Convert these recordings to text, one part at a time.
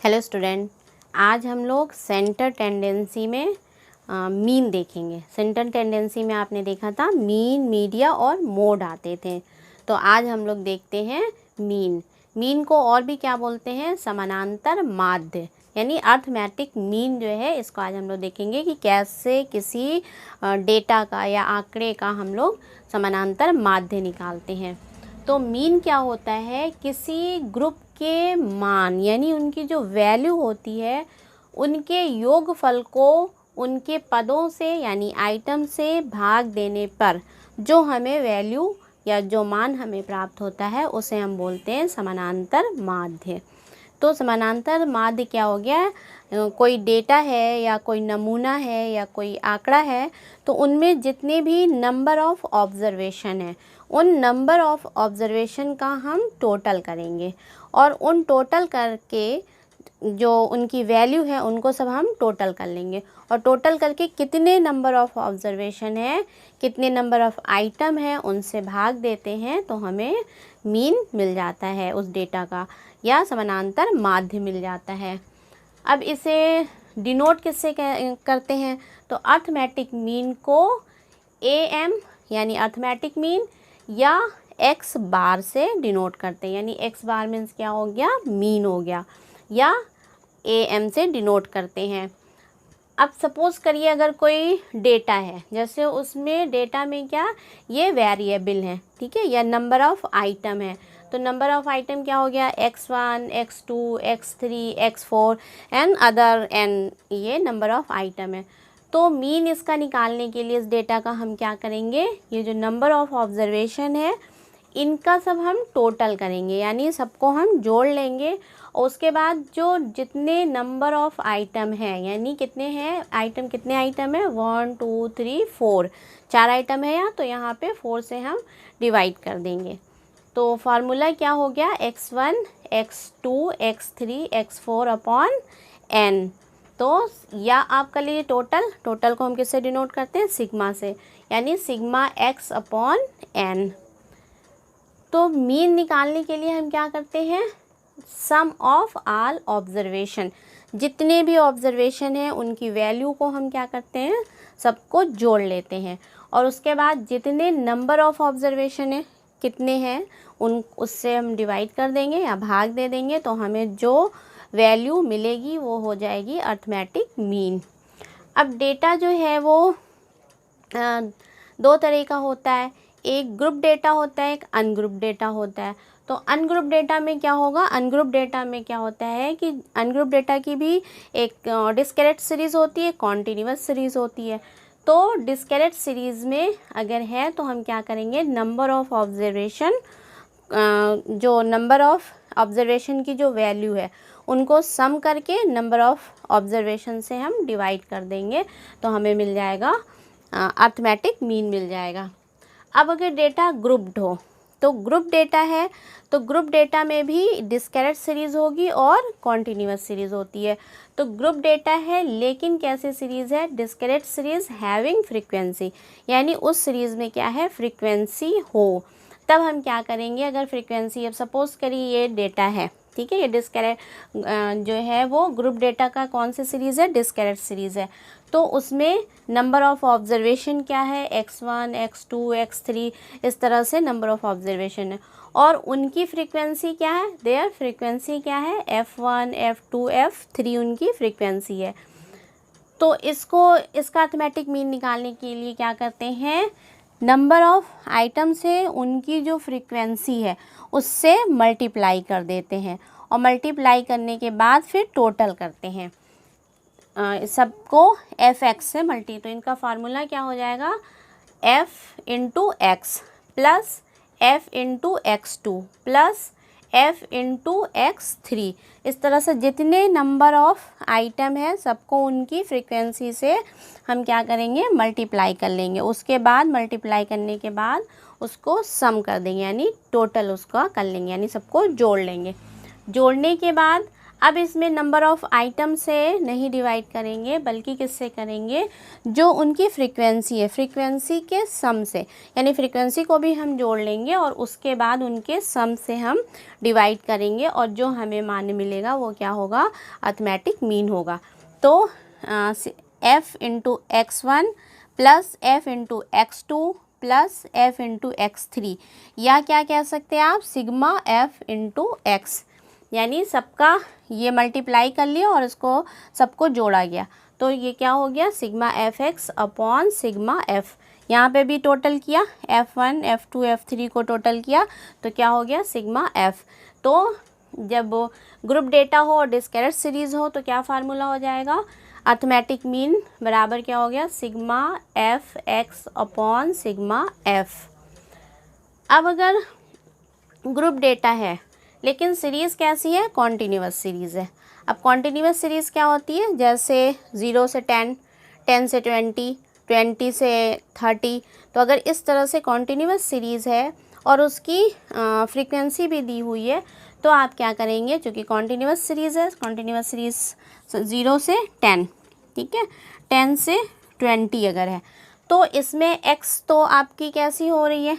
Hello student, आज हम लोग सेंटर टेंडेंसी में मीन देखेंगे। सेंटर टेंडेंसी में आपने देखा था मीन, मीडिया और मोड आते थे। तो आज हम लोग देखते हैं मीन। मीन को और भी क्या बोलते हैं? समानांतर माध्य, यानी अर्थमेटिक मीन जो है, इसको आज हम लोग देखेंगे कि कैसे किसी डेटा का या आंकड़े का हम लोग समानांतर माध्य निकालते हैं। तो मीन क्या होता है? किसी ग्रुप के मान, यानी उनकी जो वैल्यू होती है, उनके योगफल को उनके पदों से यानी आइटम से भाग देने पर जो हमें वैल्यू या जो मान हमें प्राप्त होता है, उसे हम बोलते हैं समानांतर माध्य। तो समानांतर माध्य क्या हो गया? कोई डेटा है या कोई नमूना है या कोई आंकड़ा है, तो उनमें जितने भी नंबर ऑफ़ ऑब्ज़र्वेशन है, उन नंबर ऑफ़ ऑब्ज़र्वेशन का हम टोटल करेंगे और उन टोटल करके जो उनकी वैल्यू है उनको सब हम टोटल कर लेंगे। और टोटल करके कितने नंबर ऑफ़ ऑब्ज़र्वेशन है, कितने नंबर ऑफ़ आइटम है, उनसे भाग देते हैं, तो हमें मीन मिल जाता है उस डेटा का, या समानांतर माध्य मिल जाता है। अब इसे डिनोट किससे करते हैं? तो अर्थमेटिक मीन को AM यानी अर्थमेटिक मीन या x बार से डिनोट करते हैं, यानी x बार मीन्स क्या हो गया? मीन हो गया, या AM से डिनोट करते हैं। अब सपोज़ करिए अगर कोई डेटा है, जैसे उसमें डेटा में क्या ये वेरिएबल है, ठीक है, या नंबर ऑफ़ आइटम है, तो नंबर ऑफ़ आइटम क्या हो गया? x1, x2, x3, x4 and other n, ये नंबर ऑफ़ आइटम है। तो मीन इसका निकालने के लिए इस डेटा का हम क्या करेंगे? ये जो नंबर ऑफ़ ऑब्ज़र्वेशन है, इनका सब हम टोटल करेंगे, यानी सबको हम जोड़ लेंगे। और उसके बाद जो जितने नंबर ऑफ़ आइटम हैं, यानी कितने हैं आइटम, कितने आइटम है? 1 2 3 4, 4 आइटम है यहाँ, तो यहाँ पे 4 से हम डिवाइड कर देंगे। तो फार्मूला क्या हो गया? x1, x2, x3, x4 upon n। तो या आप कर लीजिए टोटल को हम किससे डिनोट करते हैं? सिग्मा से, यानी सिग्मा x अपॉन n। तो मीन निकालने के लिए हम क्या करते हैं? सम ऑफ ऑल ऑब्जर्वेशन, जितने भी ऑब्जर्वेशन हैं उनकी वैल्यू को हम क्या करते हैं? सबको जोड़ लेते हैं। और उसके बाद जितने नंबर ऑफ़ ऑब्जर्वेशन है, कितने हैं, उससे हम डिवाइड कर देंगे या भाग दे देंगे, तो हमें जो वैल्यू मिलेगी वो हो जाएगी अर्थमेटिक मीन। अब डेटा जो है वो दो तरह का होता है, एक ग्रुप डेटा होता है, एक अनग्रुप डेटा होता है। तो अनग्रुप डेटा में क्या होगा? अनग्रुप डेटा में क्या होता है कि अनग्रुप डेटा की भी एक डिस्क्रीट सीरीज़ होती है, कॉन्टीन्यूअस सीरीज़ होती है। तो डिस्क्रीट सीरीज़ में अगर है तो हम क्या करेंगे? नंबर ऑफ़ ऑब्ज़र्वेशन, जो नंबर ऑफ़ ऑब्ज़र्वेशन की जो वैल्यू है उनको सम करके नंबर ऑफ़ ऑब्ज़र्वेशन से हम डिवाइड कर देंगे, तो हमें मिल जाएगा अर्थमेटिक मीन मिल जाएगा। अब अगर डेटा ग्रुप्ड हो, तो ग्रुप डेटा है तो ग्रुप डेटा में भी डिस्क्रीट सीरीज़ होगी और कॉन्टीन्यूअस सीरीज़ होती है। तो ग्रुप डेटा है लेकिन कैसी सीरीज़ है? डिस्क्रीट सीरीज़ हैविंग फ्रीक्वेंसी, यानी उस सीरीज़ में क्या है? फ्रीक्वेंसी हो। तब हम क्या करेंगे? अगर फ्रीक्वेंसी, अब सपोज़ करिए ये डेटा है, ठीक है, ये डिस्क्रीट जो है वो ग्रुप डेटा का कौन सी सीरीज़ है? डिस्क्रीट सीरीज़ है। तो उसमें नंबर ऑफ़ ऑब्ज़र्वेशन क्या है? x1, x2, x3, इस तरह से नंबर ऑफ़ ऑब्ज़र्वेशन है। और उनकी फ्रीक्वेंसी क्या है? देयर फ्रीक्वेंसी क्या है? f1, f2, f3 उनकी फ्रीक्वेंसी है। तो इसका अर्थमेटिक मीन निकालने के लिए क्या करते हैं? नंबर ऑफ़ आइटम से उनकी जो फ्रीक्वेंसी है उससे मल्टीप्लाई कर देते हैं, और मल्टीप्लाई करने के बाद फिर टोटल करते हैं सबको fx से मल्टी। तो इनका फार्मूला क्या हो जाएगा? f into x plus f into x2 plus f into x3। इस तरह से जितने नंबर ऑफ़ आइटम है सबको उनकी फ्रीक्वेंसी से हम क्या करेंगे? मल्टीप्लाई कर लेंगे। उसके बाद मल्टीप्लाई करने के बाद उसको सम कर देंगे, यानी टोटल उसका कर लेंगे, यानी सबको जोड़ लेंगे। जोड़ने के बाद अब इसमें नंबर ऑफ़ आइटम से नहीं डिवाइड करेंगे, बल्कि किससे करेंगे, जो उनकी फ्रीक्वेंसी है, फ्रीक्वेंसी के सम से, यानी फ्रीक्वेंसी को भी हम जोड़ लेंगे और उसके बाद उनके सम से हम डिवाइड करेंगे और जो हमें मान मिलेगा वो क्या होगा, अर्थमेटिक मीन होगा। तो f into x1 plus f into x2 plus f into x3, या क्या कह सकते हैं आप, सिग्मा f इंटू x, यानी सबका ये मल्टीप्लाई कर लिया और इसको सबको जोड़ा गया, तो ये क्या हो गया, sigma F x upon sigma F. यहाँ पे भी टोटल किया, f1 f2 f3 को टोटल किया तो क्या हो गया, सिग्मा एफ। तो जब ग्रुप डेटा हो और डिस्कैरेट सीरीज़ हो तो क्या फार्मूला हो जाएगा, अर्थमेटिक मीन बराबर क्या हो गया, sigma F x upon sigma F. अब अगर ग्रुप डेटा है लेकिन सीरीज़ कैसी है, कॉन्टीन्यूअस सीरीज़ है। अब कॉन्टीन्यूअस सीरीज़ क्या होती है, जैसे 0 से 10, 10 से 20, 20 से 30, तो अगर इस तरह से कॉन्टीन्यूअस सीरीज़ है और उसकी फ्रीक्वेंसी भी दी हुई है, तो आप क्या करेंगे, चूँकि कॉन्टीन्यूअस सीरीज़ है, कॉन्टीन्यूअस सीरीज़ 0 से 10, ठीक है, 10 से 20 अगर है, तो इसमें x तो आपकी कैसी हो रही है,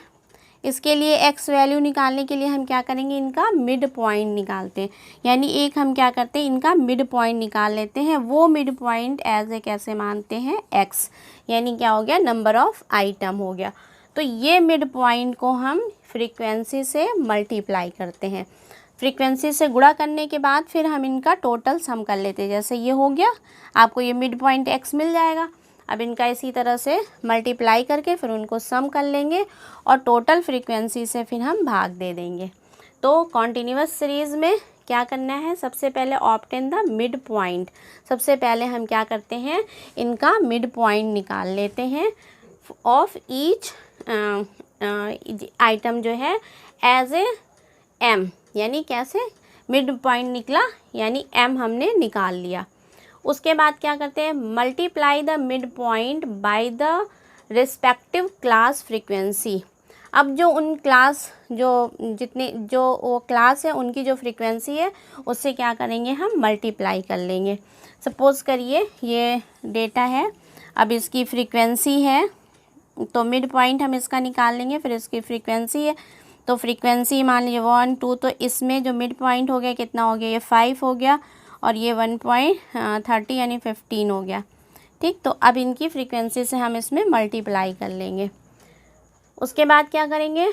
इसके लिए x वैल्यू निकालने के लिए हम क्या करेंगे, इनका मिड पॉइंट निकालते हैं, यानी एक हम क्या करते हैं, इनका मिड पॉइंट निकाल लेते हैं। वो मिड पॉइंट एज ए कैसे मानते हैं, x, यानी क्या हो गया, नंबर ऑफ़ आइटम हो गया। तो ये मिड पॉइंट को हम फ्रीक्वेंसी से मल्टीप्लाई करते हैं, फ्रीक्वेंसी से गुणा करने के बाद फिर हम इनका टोटल सम कर लेते हैं। जैसे ये हो गया, आपको ये मिड पॉइंट x मिल जाएगा। अब इनका इसी तरह से मल्टीप्लाई करके फिर उनको सम कर लेंगे और टोटल फ्रीक्वेंसी से फिर हम भाग दे देंगे। तो कॉन्टीन्यूअस सीरीज़ में क्या करना है, सबसे पहले ऑब्टेन द मिड पॉइंट, सबसे पहले हम क्या करते हैं, इनका मिड पॉइंट निकाल लेते हैं ऑफ ईच आइटम जो है एज ए m, यानी कैसे मिड पॉइंट निकला, यानी m हमने निकाल लिया। उसके बाद क्या करते हैं, multiply the mid point by the respective class frequency. अब जो उन क्लास जो वो क्लास है उनकी जो फ्रीक्वेंसी है उससे क्या करेंगे, हम मल्टीप्लाई कर लेंगे। सपोज़ करिए ये डेटा है, अब इसकी फ्रीक्वेंसी है तो मिड पॉइंट हम इसका निकाल लेंगे, फिर इसकी फ्रीक्वेंसी है तो फ्रीक्वेंसी मान लीजिए 1 2, तो इसमें जो मिड पॉइंट हो गया कितना हो गया, ये 5 हो गया और ये 1.30 यानी 15 हो गया, ठीक। तो अब इनकी फ्रीक्वेंसी से हम इसमें मल्टीप्लाई कर लेंगे। उसके बाद क्या करेंगे,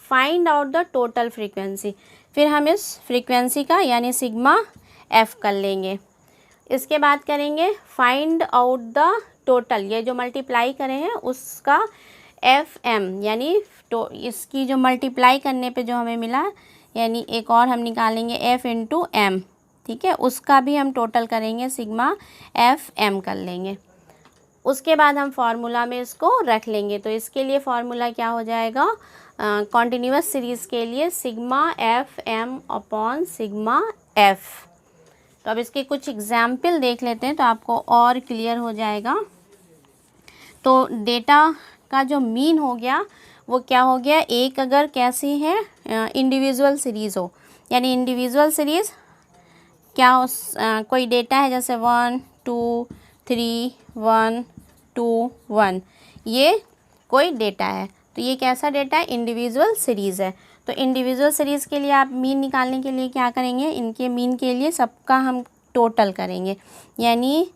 find out the total frequency, फिर हम इस फ्रीक्वेंसी का यानी सिग्मा एफ कर लेंगे। इसके बाद करेंगे फाइंड आउट द टोटल, ये जो मल्टीप्लाई करे हैं उसका एफ एम, यानी तो इसकी जो मल्टीप्लाई करने पे जो हमें मिला, यानी एक और हम निकालेंगे एफ इंटू एम, ठीक है, उसका भी हम टोटल करेंगे, सिग्मा एफ एम कर लेंगे। उसके बाद हम फार्मूला में इसको रख लेंगे। तो इसके लिए फार्मूला क्या हो जाएगा, कॉन्टीन्यूअस सीरीज़ के लिए sigma F M upon sigma F. तो अब इसके कुछ एग्जाम्पल देख लेते हैं तो आपको और क्लियर हो जाएगा। तो डेटा का जो मीन हो गया वो क्या हो गया, एक अगर कैसी है इंडिविजुअल सीरीज़ हो, यानी इंडिविजुअल सीरीज़ क्या कोई डेटा है जैसे 1 2 3 1 2 1, ये कोई डेटा है, तो ये कैसा डेटा है, इंडिविजुअल सीरीज़ है। तो इंडिविजुअल सीरीज़ के लिए आप मीन निकालने के लिए क्या करेंगे, इनके मीन के लिए सबका हम टोटल करेंगे, यानी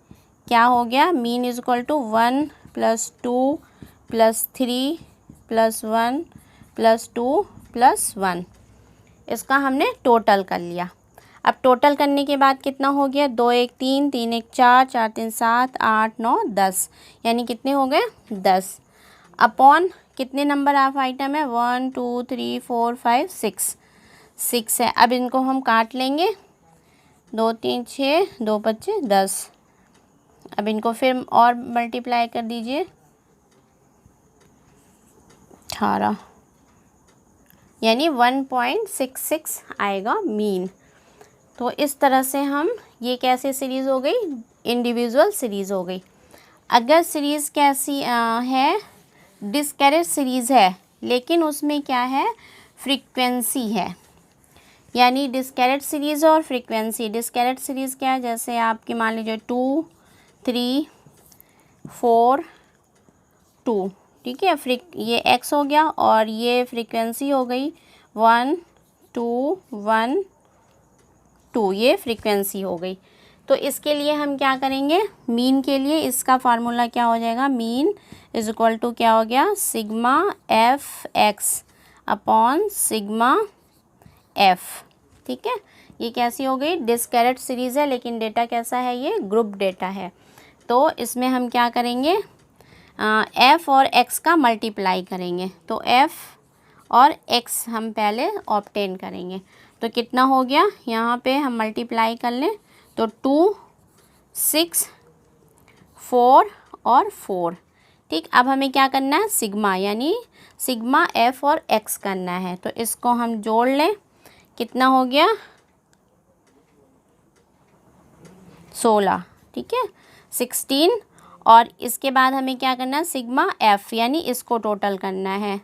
क्या हो गया, मीन इज इक्वल टू 1 + 2 + 3 + 1 + 2 + 1, इसका हमने टोटल कर लिया। अब टोटल करने के बाद कितना हो गया, 2 1 3 3 1 4 4 3 7 8 9 10, यानी कितने हो गए 10 अपॉन कितने नंबर ऑफ आइटम है 1 2 3 4 5 6 है। अब इनको हम काट लेंगे, 2 3 6 2 5 10। अब इनको फिर और मल्टीप्लाई कर दीजिए 18, यानी 1.66 आएगा मीन। तो इस तरह से हम, ये कैसे सीरीज़ हो गई, इंडिविजुअल सीरीज़ हो गई। अगर सीरीज़ कैसी है, डिस्कैरेट सीरीज़ है, लेकिन उसमें क्या है, फ्रीक्वेंसी है, यानी डिस्कैरेट सीरीज़ और फ्रीक्वेंसी। डिस्कैरेट सीरीज़ क्या है, जैसे आपकी मान लीजिए 2 3 4 2, ठीक है। ये एक्स हो गया और ये फ्रीक्वेंसी हो गई 1 2 1 2, ये फ्रीक्वेंसी हो गई। तो इसके लिए हम क्या करेंगे, मीन के लिए इसका फार्मूला क्या हो जाएगा, मीन इज इक्वल टू क्या हो गया, sigma F x upon sigma F, ठीक है। ये कैसी हो गई, डिस्कैरेट सीरीज़ है लेकिन डेटा कैसा है, ये ग्रुप डेटा है। तो इसमें हम क्या करेंगे, एफ़ और एक्स का मल्टीप्लाई करेंगे। तो एफ़ और एक्स हम पहले ऑब्टेन करेंगे। तो कितना हो गया, यहाँ पे हम मल्टीप्लाई कर लें तो 2 6 4 और 4, ठीक। अब हमें क्या करना है, सिग्मा यानी सिग्मा एफ़ और एक्स करना है। तो इसको हम जोड़ लें, कितना हो गया 16, ठीक है 16। और इसके बाद हमें क्या करना है, सिग्मा एफ़ यानी इसको टोटल करना है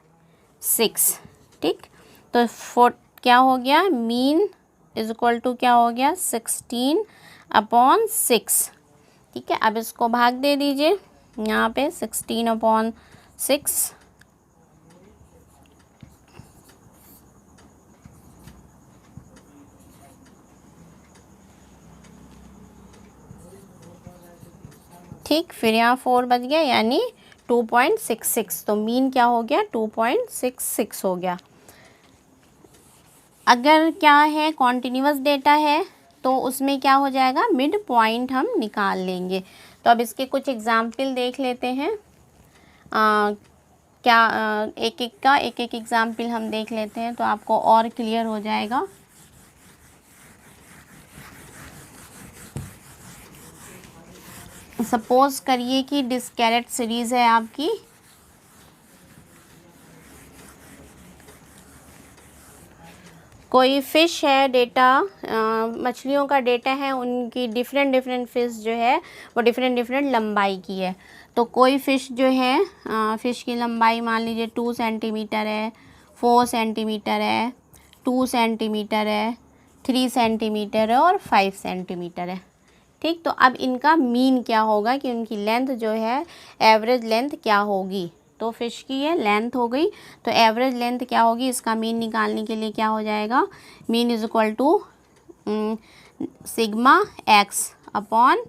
6, ठीक। तो क्या हो गया, मीन इज इक्वल टू क्या हो गया 16 अपॉन 6, ठीक है। अब इसको भाग दे दीजिए यहाँ पे 16 अपॉन 6, ठीक। फिर यहाँ 4 बच गया यानी 2.66। तो मीन क्या हो गया, 2.66 हो गया। अगर क्या है, कॉन्टिन्यूअस डेटा है तो उसमें क्या हो जाएगा, मिड पॉइंट हम निकाल लेंगे। तो अब इसके कुछ एग्जाम्पल देख लेते हैं। एक एक एग्जाम्पल हम देख लेते हैं तो आपको और क्लियर हो जाएगा। सपोज करिए कि डिस्कैरेट सीरीज़ है आपकी, कोई फ़िश है, डेटा मछलियों का डेटा है, उनकी डिफरेंट फ़िश जो है वो डिफरेंट लंबाई की है। तो कोई फ़िश जो है, फ़िश की लंबाई मान लीजिए 2 सेंटीमीटर है, 4 सेंटीमीटर है, 2 सेंटीमीटर है, 3 सेंटीमीटर है और 5 सेंटीमीटर है, ठीक। तो अब इनका मीन क्या होगा कि उनकी लेंथ जो है, एवरेज लेंथ क्या होगी। तो फ़िश की ये लेंथ हो गई, तो एवरेज लेंथ क्या होगी, इसका मीन निकालने के लिए क्या हो जाएगा, mean is equal to sigma X upon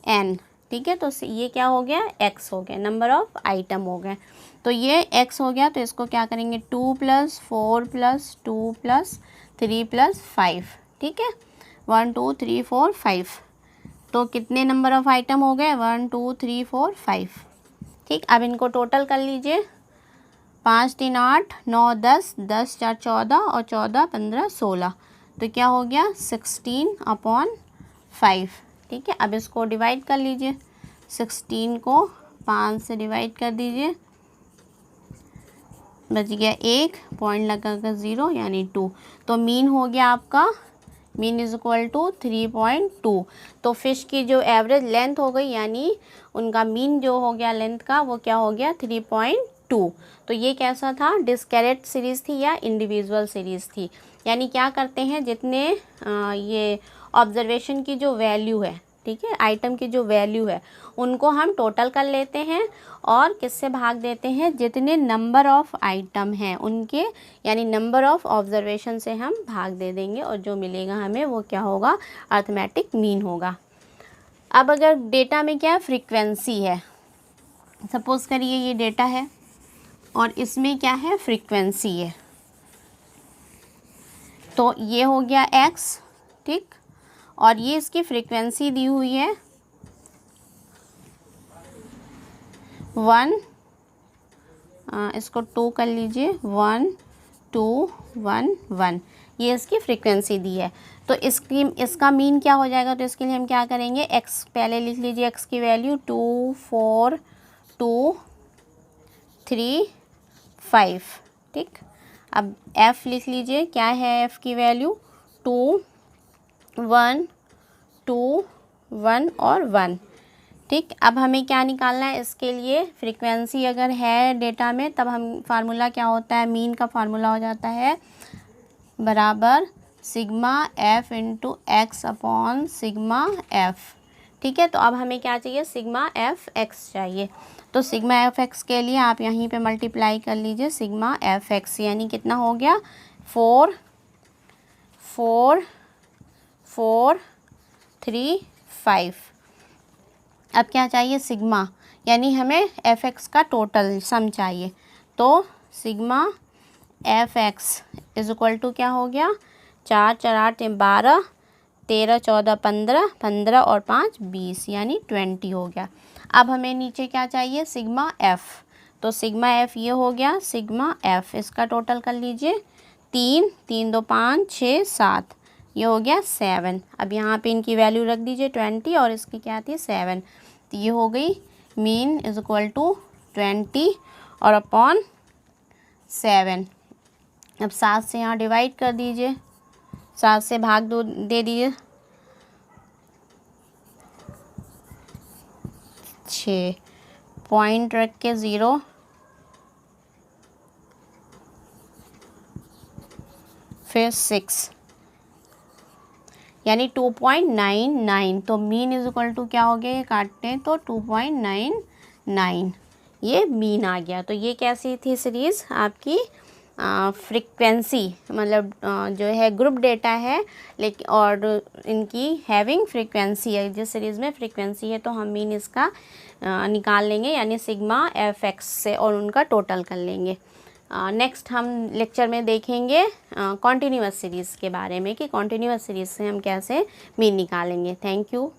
N, ठीक है। तो ये क्या हो गया, एक्स हो गया, नंबर ऑफ़ आइटम हो गए। तो ये एक्स हो गया, तो इसको क्या करेंगे 2 + 4 + 2 + 3 + 5, ठीक है 1 2 3 4 5। तो कितने नंबर ऑफ़ आइटम हो गए, 1 2 3 4 5, ठीक। अब इनको टोटल कर लीजिए, 5 3 8 9 10 10 4 14 और 14 15 16। तो क्या हो गया 16 अपॉन 5, ठीक है। अब इसको डिवाइड कर लीजिए, 16 को 5 से डिवाइड कर दीजिए, बच गया 1, पॉइंट लगा कर 0 यानी 2। तो मीन हो गया आपका, मीन इज इक्वल टू 3.2। तो फ़िश की जो एवरेज लेंथ हो गई यानी उनका मीन जो हो गया लेंथ का, वो क्या हो गया 3.2। तो ये कैसा था, डिस्कैरेट सीरीज़ थी या इंडिविजुअल सीरीज़ थी। यानी क्या करते हैं, जितने ये ऑब्जर्वेशन की जो वैल्यू है, ठीक है, आइटम की जो वैल्यू है उनको हम टोटल कर लेते हैं और किससे भाग देते हैं, जितने नंबर ऑफ़ आइटम हैं उनके, यानी नंबर ऑफ़ ऑब्जर्वेशन से हम भाग दे देंगे और जो मिलेगा हमें वो क्या होगा, अर्थमेटिक मीन होगा। अब अगर डेटा में क्या फ्रीक्वेंसी है, सपोज़ करिए ये डेटा है और इसमें क्या है, फ्रीक्वेंसी है। तो ये हो गया x, ठीक, और ये इसकी फ्रीक्वेंसी दी हुई है 1, इसको 2 कर लीजिए, 1 2 1 1, ये इसकी फ्रीक्वेंसी दी है। तो इसका मीन क्या हो जाएगा, तो इसके लिए हम क्या करेंगे, x पहले लिख लीजिए, x की वैल्यू 2 4 2 3 5, ठीक। अब f लिख लीजिए, क्या है f की वैल्यू 2 1 2 1 और 1, ठीक। अब हमें क्या निकालना है, इसके लिए फ्रीक्वेंसी अगर है डेटा में तब हम फार्मूला क्या होता है, मीन का फार्मूला हो जाता है बराबर sigma F into x upon sigma F. ठीक है, तो अब हमें क्या चाहिए, सिग्मा एफ एक्स चाहिए। तो सिग्मा एफ एक्स के लिए आप यहीं पे मल्टीप्लाई कर लीजिए सिग्मा एफ एक्स, यानी कितना हो गया 4 4 4 3 5। अब क्या चाहिए सिग्मा, यानी हमें एफ एक्स का टोटल सम चाहिए। तो sigma F X is equal to क्या हो गया 4 4 8 12 13 14 15 15 और 5 20 यानी 20 हो गया। अब हमें नीचे क्या चाहिए सिग्मा एफ़। तो सिग्मा एफ़ ये हो गया सिग्मा एफ़, इसका टोटल कर लीजिए 3 3 2 5 6 7, ये हो गया 7। अब यहाँ पे इनकी वैल्यू रख दीजिए 20 और इसकी क्या थी 7। तो ये हो गई मीन इज इक्वल टू 20 और अपॉन 7। अब 7 से यहाँ डिवाइड कर दीजिए, 7 से भाग दो दे दीजिए 6, पॉइंट रख के 0, फिर 6 यानी 2.99। तो मीन इज इक्वल टू क्या हो गया, ये काटते हैं तो 2.99 ये मीन आ गया। तो ये कैसी थी सीरीज़ आपकी फ्रीक्वेंसी, मतलब जो है ग्रुप डेटा है लेकिन और इनकी हैविंग फ्रीक्वेंसी है। जिस सीरीज़ में फ्रीक्वेंसी है तो हम मीन इसका निकाल लेंगे यानी सिग्मा एफ एक्स से और उनका टोटल कर लेंगे। नेक्स्ट हम लेक्चर में देखेंगे कॉन्टिन्यूअस सीरीज़ के बारे में कि कॉन्टिन्यूअस सीरीज़ से हम कैसे मीन निकालेंगे। Thank you.